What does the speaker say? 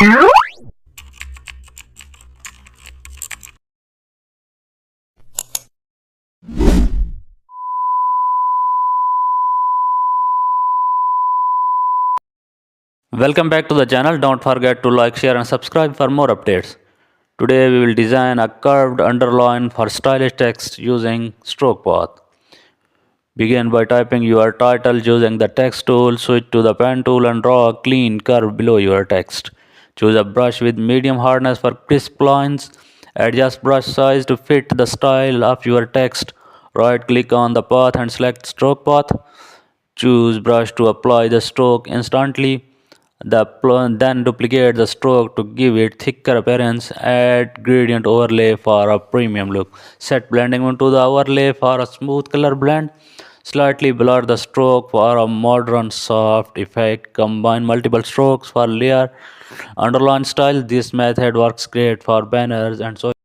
Welcome back to the channel. Don't forget to like, share and subscribe for more updates. Today we will design a curved underline for stylish text using stroke path. Begin by typing your title using the text tool, switch to the pen tool and draw a clean curve below your text. Choose a brush with medium hardness for crisp lines. Adjust brush size to fit the style of your text. Right click on the path and select stroke path. Choose brush to apply the stroke instantly. Then duplicate the stroke to give it thicker appearance. Add gradient overlay for a premium look. Set blending into the overlay for a smooth color blend. Slightly blur the stroke for a modern soft effect. Combine multiple strokes for layer underline style. This method works great for banners and so